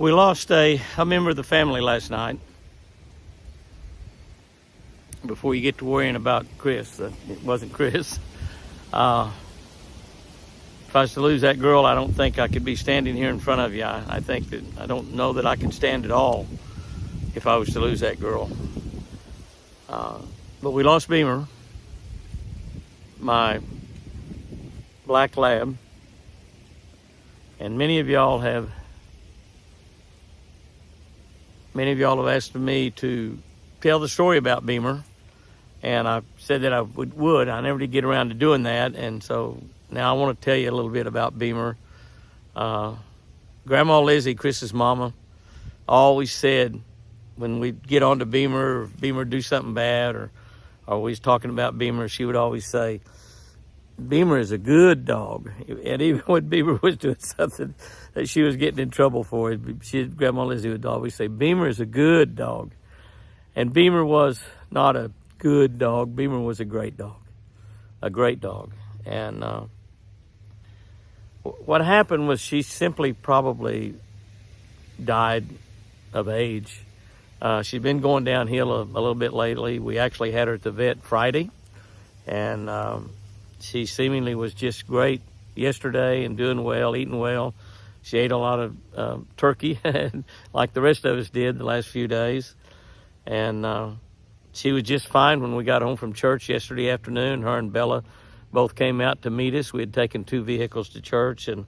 We lost a member of the family last night. Before you get to worrying about Chris, it wasn't Chris. If I was to lose that girl, I don't think I could be standing here in front of you. I think that I don't know that I could stand at all if I was to lose that girl. But we lost Beamer, my black lab, and many of y'all have asked me to tell the story about Beamer, and I said that I would. I never did get around to doing that, and so now I want to tell you a little bit about Beamer. Grandma Lizzie, Chris's mama, always said when we'd get on to Beamer, or Beamer do something bad, or we was talking about Beamer, she would always say, Beamer is a good dog. And even when Beamer was doing something that she was getting in trouble for, Grandma Lizzie would always say, Beamer is a good dog. And Beamer was not a good dog. Beamer was a great dog. A great dog. And what happened was she simply probably died of age. She'd been going downhill a little bit lately. We actually had her at the vet Friday. And she seemingly was just great yesterday and doing well, eating well. She ate a lot of turkey like the rest of us did the last few days. And she was just fine when we got home from church yesterday afternoon. Her and Bella both came out to meet us. We had taken 2 vehicles to church, and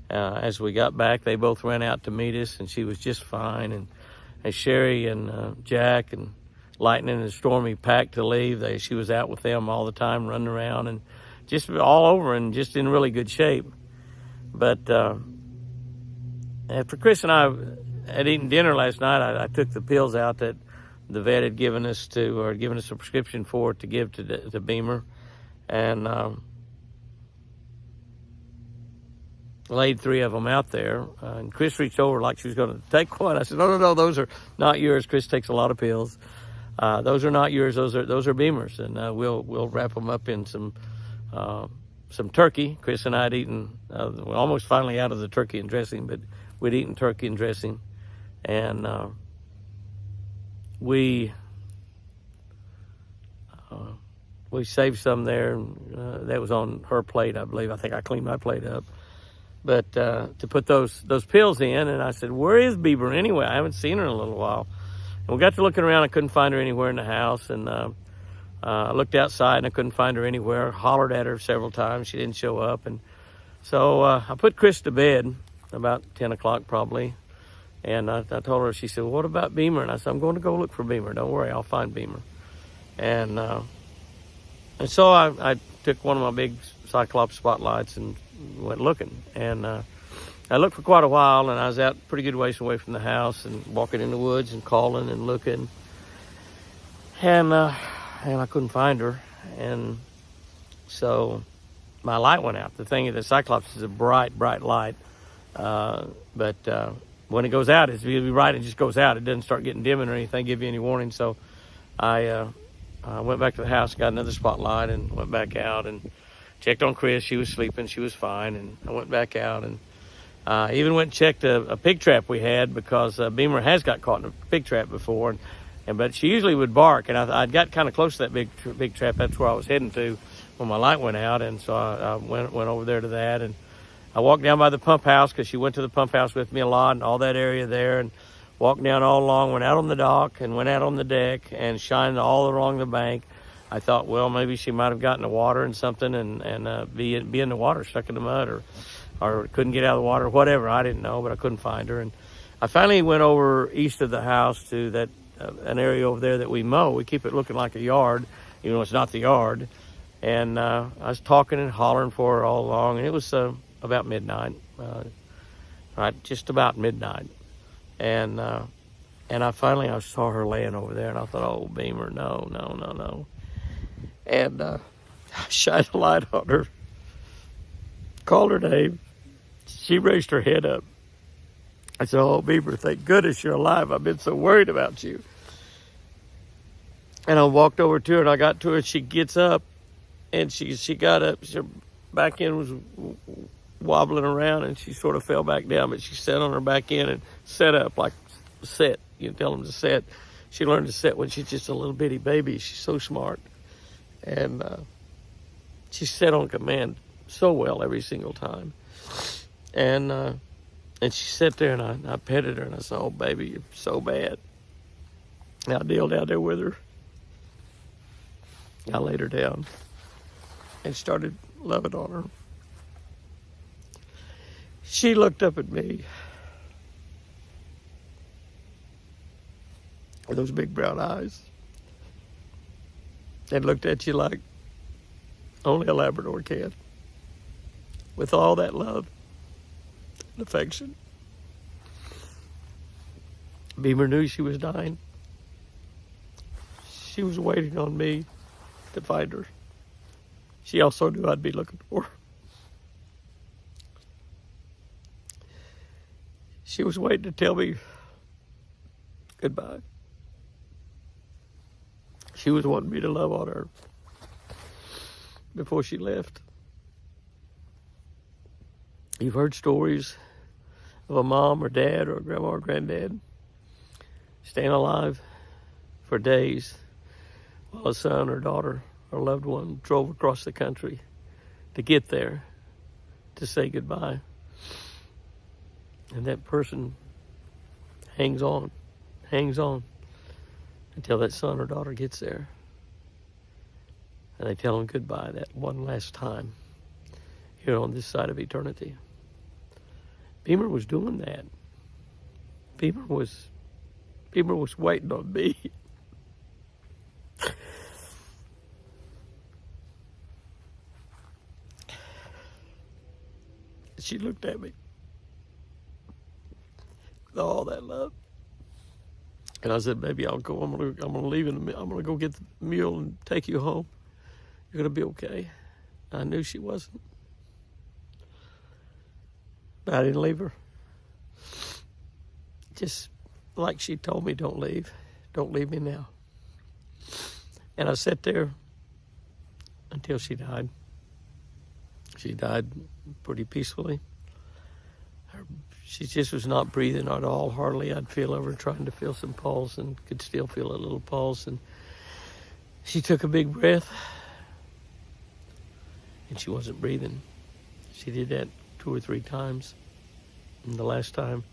as we got back, they both ran out to meet us, and she was just fine. And as Sherry and Jack and Lightning and Stormy packed to leave, she was out with them all the time, running around and just all over and just in really good shape. But after Chris and I had eaten dinner last night, I took the pills out that the vet had given us a prescription for to give to Beamer, and laid 3 of them out there. And Chris reached over like she was going to take one. I said, no, those are not yours. Chris takes a lot of pills. Those are not yours. Those are Beamer's, and we'll wrap them up in some turkey. Chris and I had eaten. We're almost finally out of the turkey and dressing, but we'd eaten turkey and dressing, and we saved some there. That was on her plate, I believe. I think I cleaned my plate up. But to put those pills in, and I said, where is Beamer anyway? I haven't seen her in a little while. And we got to looking around. I couldn't find her anywhere in the house, and I looked outside and I couldn't find her anywhere. Hollered at her several times. She didn't show up. And so I put Chris to bed about 10 o'clock probably. And I told her, she said, well, what about Beamer? And I said, I'm going to go look for Beamer. Don't worry, I'll find Beamer. And so I took one of my big Cyclops spotlights and went looking. And I looked for quite a while, and I was out pretty good ways away from the house and walking in the woods and calling and looking. And I couldn't find her. And so my light went out. The thing is, the Cyclops is a bright, bright light. But when it goes out, it's really bright. It just goes out. It doesn't start getting dim or anything, give you any warning. So I went back to the house, got another spotlight, and went back out and checked on Chris. She was sleeping. She was fine. And I went back out and even went and checked a pig trap we had, because Beamer has got caught in a pig trap before. But she usually would bark. And I'd got kind of close to that big trap. That's where I was heading to when my light went out. And so I went over there to that. And I walked down by the pump house, because she went to the pump house with me a lot and all that area there, and walked down all along, went out on the dock and went out on the deck and shined all along the bank. I thought, well, maybe she might have gotten the water and something and be in the water, stuck in the mud, or couldn't get out of the water, whatever. I didn't know, but I couldn't find her. And I finally went over east of the house to that an area over there that we mow. We keep it looking like a yard, even though it's not the yard. And I was talking and hollering for her all along, and it was about midnight, right, just about midnight. And I finally saw her laying over there, and I thought, oh, Beamer, no. And I shined a light on her, called her name. She raised her head up. I said, oh, Beamer, thank goodness you're alive. I've been so worried about you. And I walked over to her, and I got to her, and she gets up, and she got up. Her back end was wobbling around, and she sort of fell back down, but she sat on her back end and sat up like sit. You tell them to sit. She learned to sit when she's just a little bitty baby. She's so smart. And she sat on command so well every single time. And she sat there, and I petted her, and I said, "Oh, baby, you're so bad." And I kneeled down there with her. I laid her down and started loving on her. She looked up at me with those big brown eyes and looked at you like only a Labrador can, with all that love and affection. Beamer knew she was dying. She was waiting on me to find her. She also knew I'd be looking for her. She was waiting to tell me goodbye. She was wanting me to love on her before she left. You've heard stories of a mom or dad or a grandma or granddad staying alive for days while a son or daughter or loved one drove across the country to get there to say goodbye. And that person hangs on until that son or daughter gets there. And they tell them goodbye that one last time here on this side of eternity. Beamer was doing that. Beamer was waiting on me. She looked at me with all that love. And I said, "Baby, I'll go. I'm gonna leave in a minute. I'm gonna go get the mule and take you home. You're gonna be okay." I knew she wasn't, but I didn't leave her. Just like she told me, "Don't leave. Don't leave me now." And I sat there until she died. She died pretty peacefully. She just was not breathing at all, hardly. I'd feel over trying to feel some pulse and could still feel a little pulse. And she took a big breath, and she wasn't breathing. She did that 2 or 3 times. And the last time,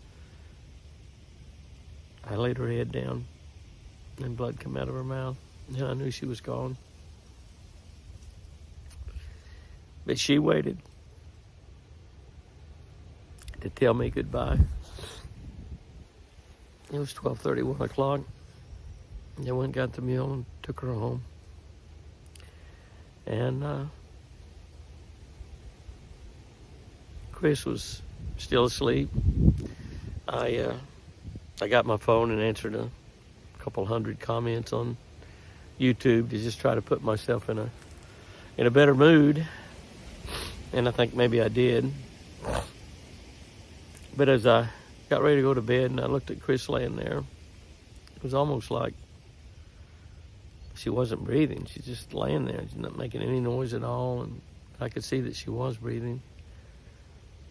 I laid her head down, and blood came out of her mouth, and I knew she was gone. But she waited to tell me goodbye. It was 12:30, 1 o'clock. And I went and got the mule and took her home. And Chris was still asleep. I got my phone and answered a couple hundred comments on YouTube to just try to put myself in a better mood. And I think maybe I did. But as I got ready to go to bed and I looked at Chris laying there, it was almost like she wasn't breathing. She's just laying there. She's not making any noise at all. And I could see that she was breathing.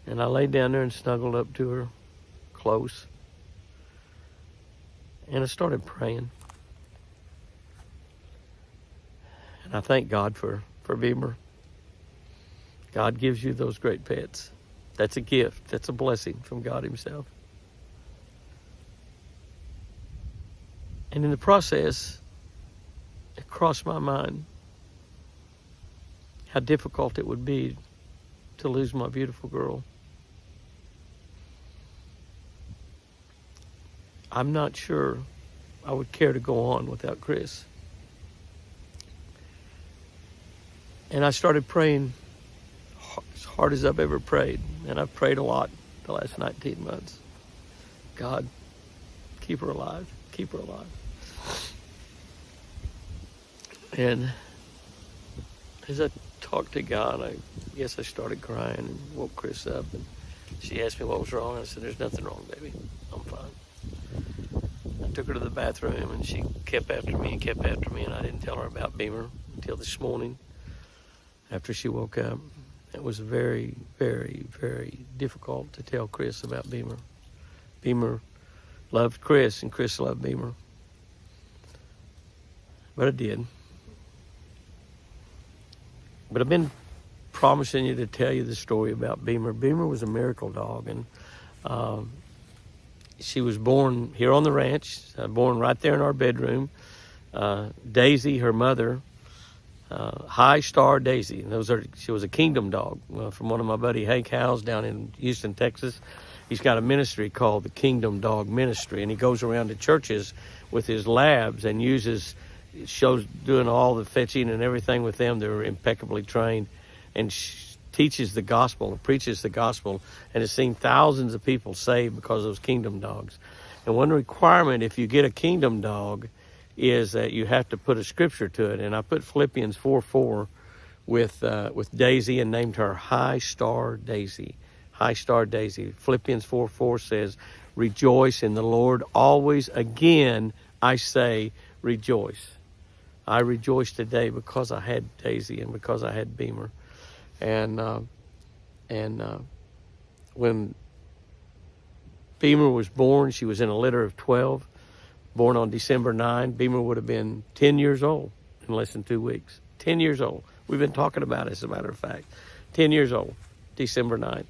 And I laid down there and snuggled up to her close. And I started praying. And I thank God for Beamer. God gives you those great pets. That's a gift. That's a blessing from God himself. And in the process, it crossed my mind how difficult it would be to lose my beautiful girl. I'm not sure I would care to go on without Chris. And I started praying as hard as I've ever prayed. And I've prayed a lot the last 19 months. God, keep her alive. Keep her alive. And as I talked to God, I guess I started crying and woke Chris up. And she asked me what was wrong. I said, "There's nothing wrong, baby. I'm fine." I took her to the bathroom, and she kept after me, and I didn't tell her about Beamer until this morning after she woke up. it was very, very, very difficult to tell Chris about Beamer. Beamer loved Chris, and Chris loved Beamer. But I did. But I've been promising you to tell you the story about Beamer. Beamer was a miracle dog, and she was born here on the ranch, born right there in our bedroom. Daisy, her mother, High Star Daisy. She was a kingdom dog from one of my buddy Hank Howes down in Houston, Texas. He's got a ministry called the Kingdom Dog Ministry, and he goes around to churches with his labs and shows doing all the fetching and everything with them. They're impeccably trained, and teaches the gospel and preaches the gospel, and has seen thousands of people saved because of those kingdom dogs. And one requirement if you get a kingdom dog is that you have to put a scripture to it. And I put Philippians 4:4 with Daisy and named her High Star Daisy. High Star Daisy. Philippians 4:4 says, rejoice in the Lord always. Again, I say rejoice. I rejoice today because I had Daisy and because I had Beamer. And when Beamer was born, she was in a litter of 12. Born on December 9, Beamer would have been 10 years old in less than 2 weeks. 10 years old. We've been talking about it, as a matter of fact. 10 years old, December 9th.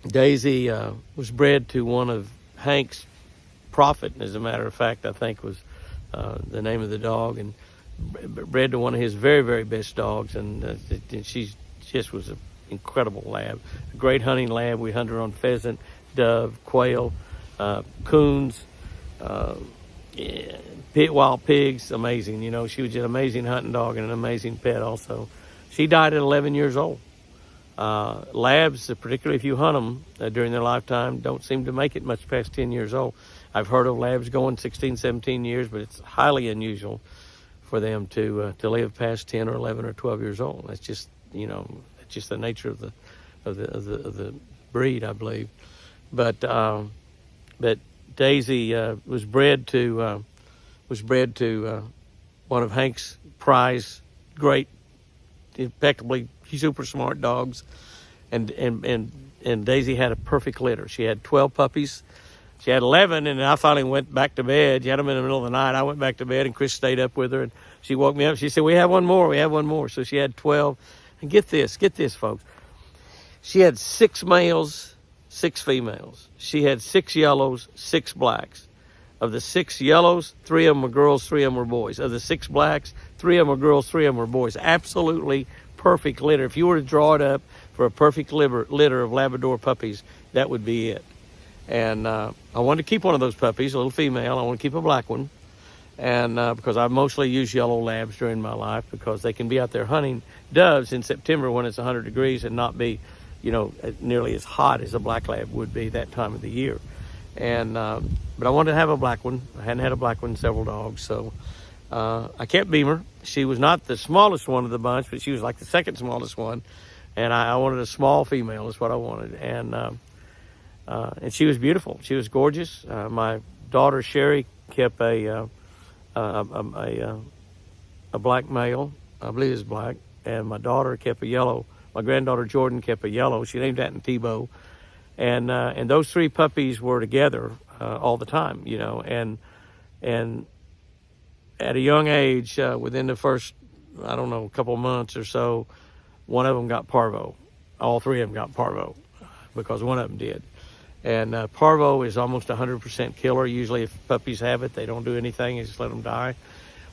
Daisy was bred to one of Hank's Prophet, as a matter of fact, I think was the name of the dog, and bred to one of his very, very best dogs, and she just was an incredible lab. A great hunting lab. We hunted her on pheasant, dove, quail, coons, wild pigs. Amazing. You know, she was an amazing hunting dog and an amazing pet also. She died at 11 years old. Labs, particularly if you hunt them during their lifetime, don't seem to make it much past 10 years old. I've heard of labs going 16, 17 years, but it's highly unusual for them to live past 10 or 11 or 12 years old. That's just, that's just the nature of the breed, I believe. But Daisy was bred to one of Hank's prize, great, impeccably super smart dogs, and Daisy had a perfect litter. She had 12 puppies. She had 11, and I finally went back to bed. She had them in the middle of the night. I went back to bed, and Chris stayed up with her, and she woke me up. She said, we have one more. So she had 12. And get this, folks. She had 6 males, 6 females. She had 6 yellows, 6 blacks. Of the 6 yellows, 3 of them were girls, 3 of them were boys. Of the 6 blacks, 3 of them were girls, 3 of them were boys. Absolutely perfect litter. If you were to draw it up for a perfect litter of Labrador puppies, that would be it. And I wanted to keep one of those puppies, a little female. I want to keep a black one. And because I mostly use yellow labs during my life, because they can be out there hunting doves in September when it's 100 degrees and not be, nearly as hot as a black lab would be that time of the year. And but I wanted to have a black one. I hadn't had a black one in several dogs, so I kept Beamer. She was not the smallest one of the bunch, but she was like the second smallest one. And I wanted a small female, is what I wanted. And she was beautiful. She was gorgeous. My daughter Sherry kept a black male, I believe it's black, and my daughter kept a yellow. My granddaughter Jordan kept a yellow. She named that in Tebow. And those 3 puppies were together all the time, and at a young age, within the first, couple of months or so, one of them got parvo. All 3 of them got parvo because one of them did. And parvo is almost 100% killer. Usually if puppies have it, they don't do anything. You just let them die.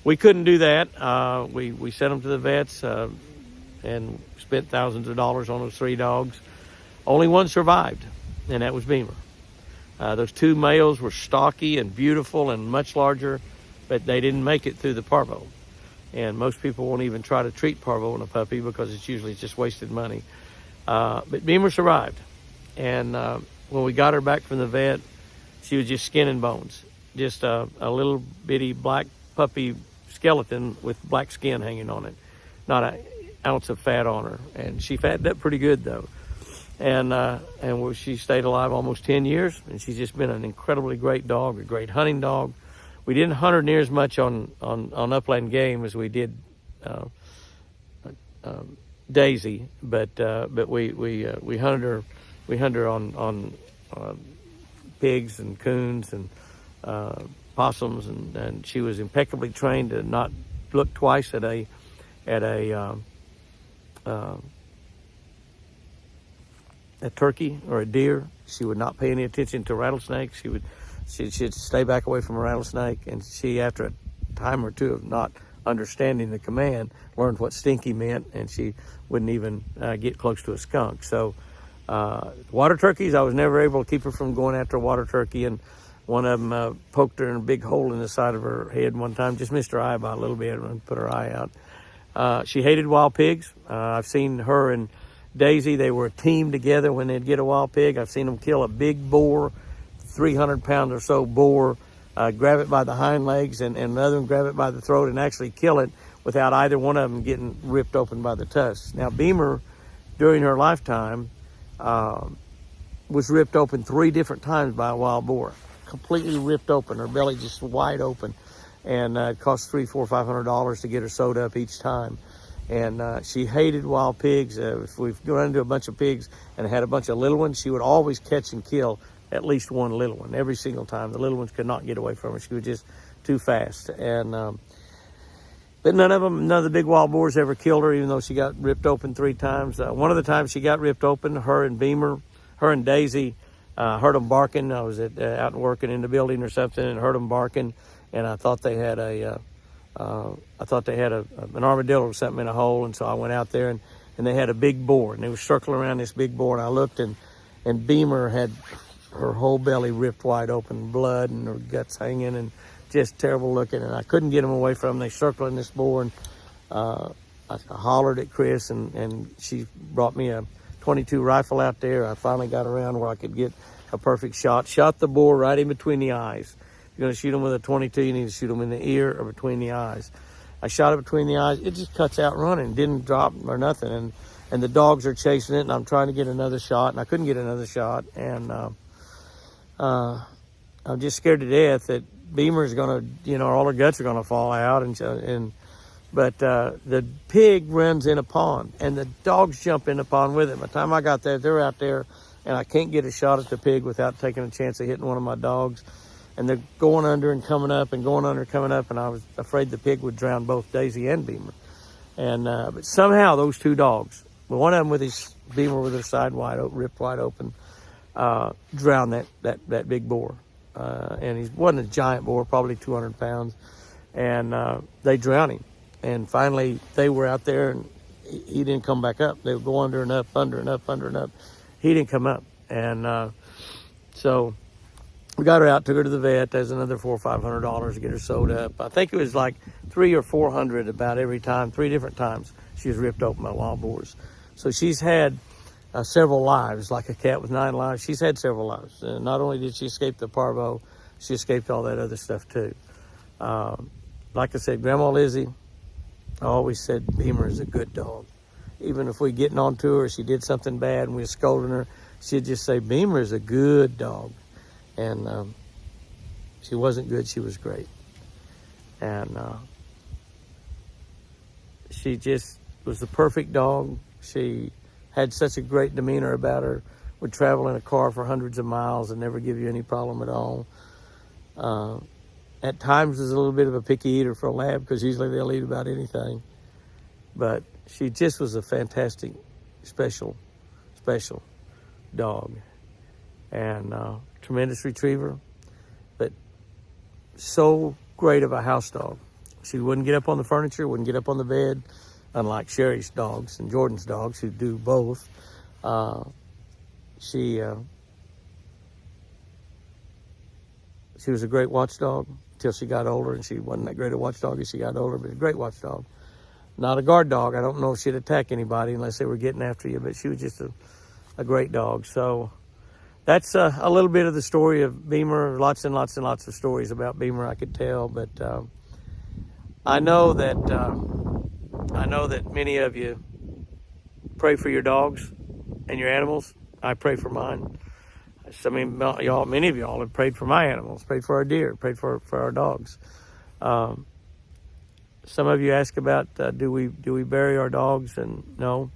We couldn't do that. We sent them to the vets and spent thousands of dollars on those 3 dogs. Only one survived, and that was Beamer. Those 2 males were stocky and beautiful and much larger, but they didn't make it through the parvo. And most people won't even try to treat parvo in a puppy because it's usually just wasted money. But Beamer survived. And when we got her back from the vet, she was just skin and bones. Just a little bitty black puppy skeleton with black skin hanging on it. Not an ounce of fat on her. And she fattened up pretty good, though. And she stayed alive almost 10 years, and she's just been an incredibly great dog, a great hunting dog. We didn't hunt her near as much on upland game as we did Daisy, but we hunted her on pigs and coons and possums, and she was impeccably trained to not look twice at a turkey or a deer. She would not pay any attention to rattlesnakes. She'd stay back away from a rattlesnake, and she, after a time or two of not understanding the command, learned what stinky meant, and she wouldn't even get close to a skunk. So water turkeys, I was never able to keep her from going after a water turkey, and one of them poked her in a big hole in the side of her head one time, just missed her eye by a little bit and put her eye out. She hated wild pigs. I've seen her and Daisy, they were a team together when they'd get a wild pig. I've seen them kill a big boar, 300-pound or so boar, grab it by the hind legs, and another one grab it by the throat and actually kill it without either one of them getting ripped open by the tusks. Now, Beamer, during her lifetime, was ripped open 3 different times by a wild boar. Completely ripped open, her belly just wide open. And it cost $300, $400, $500 to get her sewed up each time. And she hated wild pigs. If we've run into a bunch of pigs and had a bunch of little ones, she would always catch and kill at least one little one every single time. The little ones could not get away from her. She was just too fast. And but none of the big wild boars ever killed her, even though she got ripped open 3 times. One of the times she got ripped open, her and Daisy, heard them barking. I was out working in the building or something and heard them barking, and I thought they had an armadillo or something in a hole, and so I went out there, and they had a big boar, and they were circling around this big boar, and I looked, and Beamer had her whole belly ripped wide open, blood and her guts hanging, and just terrible looking, and I couldn't get them away from them. They circled in this boar, and I hollered at Chris, and she brought me a .22 rifle out there. I finally got around where I could get a perfect shot. Shot the boar right in between the eyes. If you're going to shoot them with a .22, you need to shoot them in the ear or between the eyes. I shot it between the eyes. It just cuts out running. Didn't drop or nothing. And the dogs are chasing it, and I'm trying to get another shot, and I couldn't get another shot. And I'm just scared to death that Beamer's going to, all her guts are going to fall out. But the pig runs in a pond, and the dogs jump in the pond with it. By the time I got there, they're out there, and I can't get a shot at the pig without taking a chance of hitting one of my dogs. And they're going under and coming up and going under and coming up, and I was afraid the pig would drown both Daisy and Beamer. And but somehow those 2 dogs, one of them with his Beamer with her side ripped wide open, drowned that big boar. And he wasn't a giant boar, probably 200 pounds. And they drowned him. And finally, they were out there, and he didn't come back up. They would go under and up, under and up, under and up. He didn't come up. And so we got her out, took her to the vet. There's another $400 or $500 to get her sewed up. I think it was like $300 or $400 about every time, 3 different times she was ripped open by wild boars. So she's had several lives, like a cat with 9 lives. She's had several lives. Not only did she escape the parvo, she escaped all that other stuff too. Like I said, Grandma Lizzie, I always said Beamer is a good dog. Even if we getting on to her, she did something bad and we were scolding her, she'd just say, Beamer is a good dog. And she wasn't good, she was great. And she just was the perfect dog. She had such a great demeanor about her, would travel in a car for hundreds of miles and never give you any problem at all. At times was a little bit of a picky eater for a lab, because usually they'll eat about anything. But she just was a fantastic, special dog. And tremendous retriever, but so great of a house dog. She wouldn't get up on the furniture, wouldn't get up on the bed, unlike Sherry's dogs and Jordan's dogs, who do both. She was a great watchdog until she got older, and she wasn't that great a watchdog as she got older, but a great watchdog. Not a guard dog. I don't know if she'd attack anybody unless they were getting after you, but she was just a great dog. So that's a little bit of the story of Beamer. Lots and lots and lots of stories about Beamer I could tell, but I know that many of you pray for your dogs and your animals. I pray for mine. Many of y'all have prayed for my animals, prayed for our deer, prayed for our dogs. some of you ask about do we bury our dogs, and no,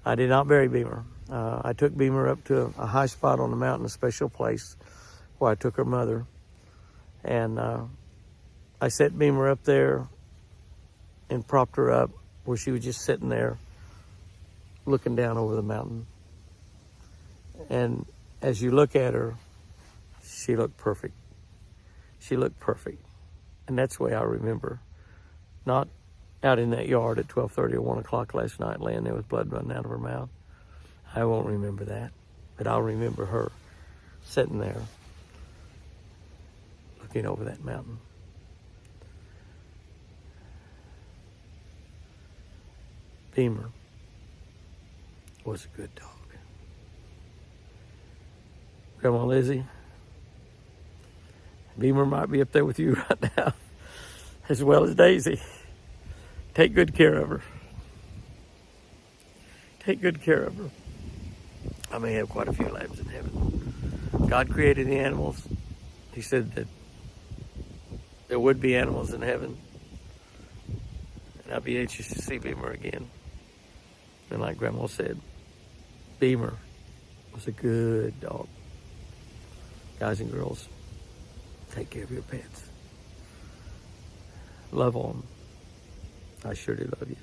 I did not bury Beamer. I took Beamer up to a high spot on the mountain, a special place where I took her mother, and I set Beamer up there and propped her up where she was just sitting there looking down over the mountain. And as you look at her, she looked perfect. She looked perfect. And that's the way I remember. Not out in that yard at 12:30 or 1 o'clock last night laying there with blood running out of her mouth. I won't remember that. But I'll remember her sitting there looking over that mountain. Beamer was a good dog. Grandma Lizzie, Beamer might be up there with you right now, as well as Daisy. Take good care of her. Take good care of her. I may have quite a few lambs in heaven. God created the animals. He said that there would be animals in heaven. And I'll be anxious to see Beamer again. And like Grandma said, Beamer was a good dog. Guys and girls, take care of your pets. Love on them. I sure do love you.